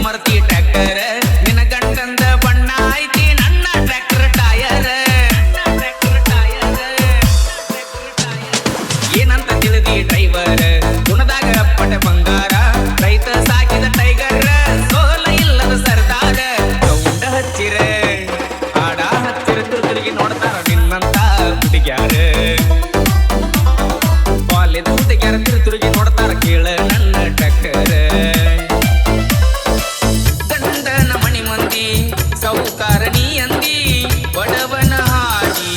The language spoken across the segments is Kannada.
ಮರತಿ ಟ್ರ್ಯಾಕ್ಟರ್ ನಿನ್ನ ಗಂಟಂದ ಬಣ್ಣ ಐತಿ ನನ್ನ ಟ್ರ್ಯಾಕ್ಟರ್ ಟಯರ್ ಏನಂತ ತಿಳಿದಿ ಡ್ರೈವರ್ ಗುಣದಾಗ ಪಟ ಬಂಗಾರ ರೈತ ಸಾಕಿದ ಟೈಗರ್ ಸೋಲ ಇಲ್ಲದ ಸರ್ದಾರ ಗೌಂಡ ಹಚ್ಚಿರ ಆಡ ಹಚ್ಚಿರ ತಿರುಗಿ ನೋಡ್ತಾರ ನಿನ್ನಂತ ಹುಡುಗ್ಯಾರ ಬಾಲ್ಯದ ಹುಡುಗ್ಯಾರ ತಿರುಗಿ ನೋಡ್ತಾರ ಕೇಳ ನನ್ನ ಟ್ರ್ಯಾಕ್ಟರ್ ಗಂಡನ ಮಣಿ ಮಂದಿ ಸೌಕಾರ ನೀ ಅಂದಿ ಬಡವನ ಹಾದಿ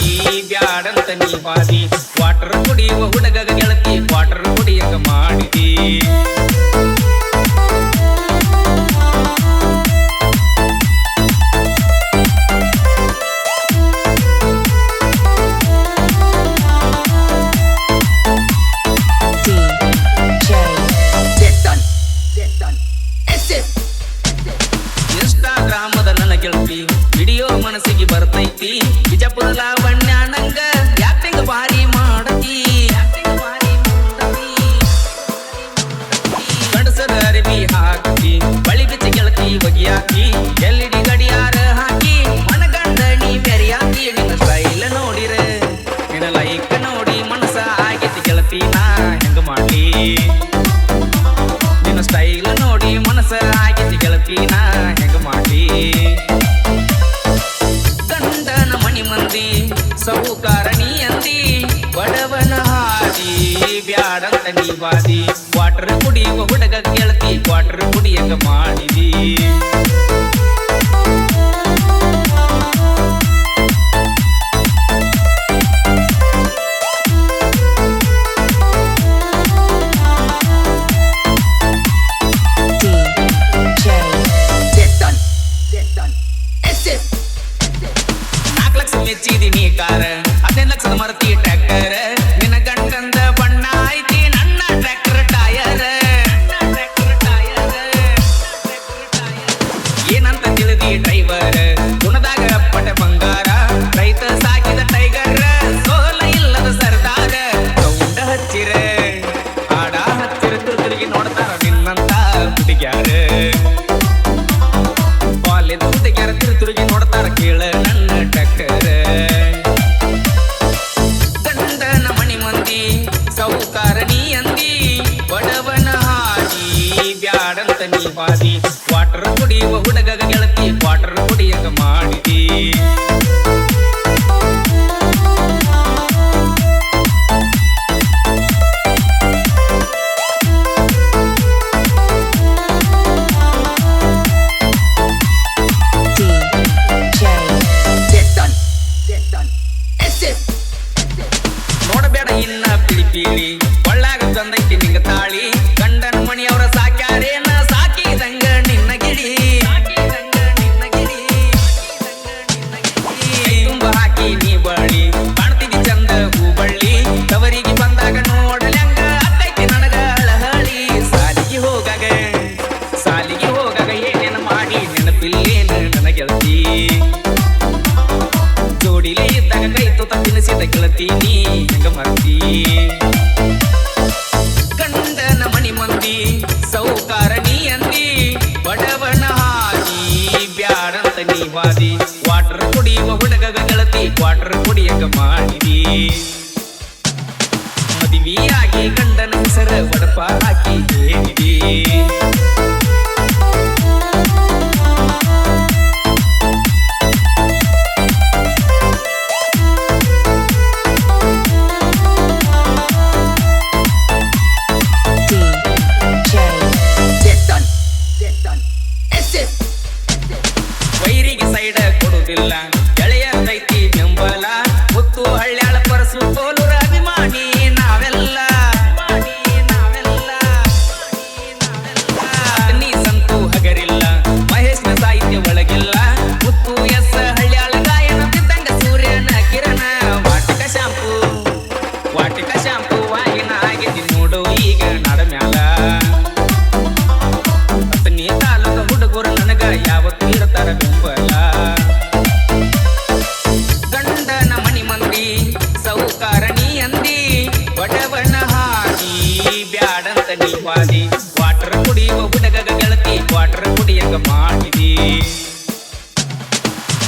ಬ್ಯಾಡಂತ ನೀ ವಾದಿ ವಾಟರ್ ಕುಡಿಯುವ ಹುಡುಗ ಗೆಳತಿ ವಾಟರ್ ಕುಡಿಯಂಗ ಮಾಡಿದಿ ಇನ್ಸ್ಟಾಗ್ರಾಮದ ನನ್ನ ಗೆಳತಿ ವಿಡಿಯೋ ಮನಸ್ಸಿಗೆ ಬರ್ತೈತಿ ಬಿಜಾಪುರ ಲಾವಣ್ಯ ನಂಗ ಯಾಕ್ಟಿಂಗ್ ಭಾರಿ ಮಾಡತಿ ಗಂಡಸರ ಅರಿವಿ ಹಾಕಿ ಬಳಿ ಬಿಚ್ಚಿ ಗೆಳತಿ ಬಗಿಯಾಕಿ ಎಲ್ಇಡಿ ಗಡಿಯಾರ ಹಾಕಿ ಮನಗಂಡ ನೀ ಬೆರಿಯಾಕಿ ನಿನ್ನ ಸ್ಟೈಲ್ ನೋಡಿರ ನಿನ್ನ ಲೈಕ್ ನೋಡಿ ಮನಸ್ಸ ಆಗೈತಿ ಗೆಳತಿ ನಾ ಹೆಂಗ ಮಾಡ್ಲಿ ನಿನ್ನ ಸ್ಟೈಲ್ ನೋಡಿ ಮನಸ್ಸ ಆಗೈತಿ ಗೆಳತಿ ನಾ ಹೆಂಗ ಮಾಡ್ಲಿ ಗಂಡನ ಮಣಿ ಮಂದಿ ಸೌಕಾರ ನೀ ಅಂದಿ ಬಡವನ ಹಾದಿ ಬ್ಯಾಡಂತ ನೀ ವಾದಿ ವಾಟರ್ ಕುಡಿಯುವ ಹುಡುಗ ಗೆಳತಿ ವಾಟರ್ ಕುಡಿಯಂಗ ಮಾಡಿದಿ ಮೆಚ್ಚಿದಿನಿ ಕಾರ 15 ಲಕ್ಷದ ಮರತಿ ಟ್ರ್ಯಾಕ್ಟರ್ ನಿನ್ನ ಗಂಟಂದ ಬಣ್ಣ ಐತಿ ನನ್ನ ಟ್ರ್ಯಾಕ್ಟರ್ ಟಯರ್ ಏನಂತ ತಿಳಿದಿ ಡ್ರೈವರ್ ಗುಣದಾಗ ಪಟ ಬಂಗಾರ ರೈತ ಸಾಕಿದ ಟೈಗರ್ ಸೋಲ ಇಲ್ಲದ ಸರ್ದಾರ ಗೌಂಡ ಹಚ್ಚಿರ ಆಡ ಹಚ್ಚಿರ ತಿರುಗಿ ನೋಡ್ತಾರ ನಿನ್ನಂತ ಹುಡುಗ್ಯಾರ ಬಾಲ್ಯದ ಹುಡುಗ್ಯಾರ ತಿರುಗಿ ನೋಡ್ತಾರ ಕೇಳ ನನ್ನ ಟ್ರ್ಯಾಕ್ಟರ್ ಗಂಡನ ಮಣಿ ಮಂದಿ ಸೌಕಾರ ನೀ ಅಂದಿ ಬಡವನ ಹಾದಿ ಬ್ಯಾಡಂತ ನೀ ವಾದಿ ವಾಟರ್ ಕುಡಿಯುವ ಹುಡುಗ ಗೆಳತಿ ವಾಟರ್ ಕುಡಿಯಂಗ ಮಾಡಿದಿ ನೋಡಬೇಡ ಇನ್ನ ಪಿಳಿ ಒಳ್ಳಾಗ ತಂದೈತಿ ನಿಂಗ ತಾಳಿ ಗಂಡನ ಮಣಿಯವರ ಸಾಕ್ಯಾರೇನ ಸಾಕಿದಂಗ ನಿನ್ನ ಗಿಳಿ ತುಂಬ ಹಾಕಿ ನೀ ಬಳಿ ಕಾಣ್ತಿದಿ ಚಂದ ಹೂ ಬಳ್ಳಿ ತವರಿಗೆ ಬಂದಾಗ ನೋಡಲಂಗ ಅತ್ತೈತಿ ನನಗ ಅಳಹಳಿ ಸಾಲಿಗೆ ಹೋಗಾಗ ಏನೇನು ಮಾಡಿ ನೆನಪಿಲ್ಲೇನ ನನ್ನ ಗೆಳತಿ ಜೋಡಿಲೇ ಇದ್ದಾಗ ಕೈ ತುತ್ತ ತಿನ್ನಿಸಿದ ಗೆಳತಿ ನೀ ಹೆಂಗ ಮರ್ತಿ ಗಂಡನ ಮಣಿ ಮಂದಿ ಸೌಕಾರ ನೀ ಅಂದಿ ಬಡವನ ಹಾದಿ ಬ್ಯಾಡಂತ ನೀ ವಾದಿ ವಾಟರ್ ಕುಡಿಯುವ ಹುಡುಗ ಗೆಳತಿ ವಾಟರ್ ಕುಡಿಯಂಗ ಮಾಡಿದಿ ಮದುವೆಯಾಗಿ ಗಂಡನ ಹೆಸರ ಒಡಪ ಹಾಕಿ ಹೇಳಿದಿ ವೈರಿಗೆ ಸೈಡ ಕೊಡುವುದಿಲ್ಲ ಗೆಳೆಯರದೈತಿ ಬೆಂಬಲ ಮುತ್ತು ಹಳ್ಳ್ಯಾಳ ಪರಸು ಕೋಲೂರ ಅಭಿಮಾನಿ ನಾವೆಲ್ಲ ನೀ ಸಂತು ಹಗರಿಲ್ಲ ಮಹೇಶ್ನ ಸಾಹಿತ್ಯ ಒಳಗಿಲ್ಲ ಮುತ್ತು ಎಸ್ ಹಳ್ಳ್ಯಾಳ ಗಾಯನ ಬಿದ್ದಂಗ ಸೂರ್ಯನ ಕಿರಣ ವಾಟಿಕ ಶಾಂಪು ವಾಗಿನ ಆಗಿದ್ದಿ ನೋಡು ಈಗ ನಾಡ ಮ್ಯಾಲ ನೀ ತಾಲೂಕ ಹುಡುಗರು ನನಗ ಮಾಡಿದಿ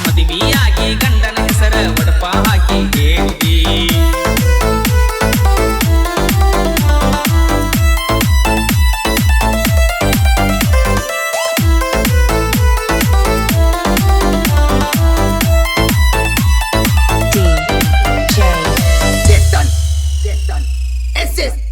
ಮದುವೆಯಾಗಿ ಗಂಡನ ಹೆಸರ ಒಡಪ ಹಾಕಿ ಹೇಳಿದಿ SS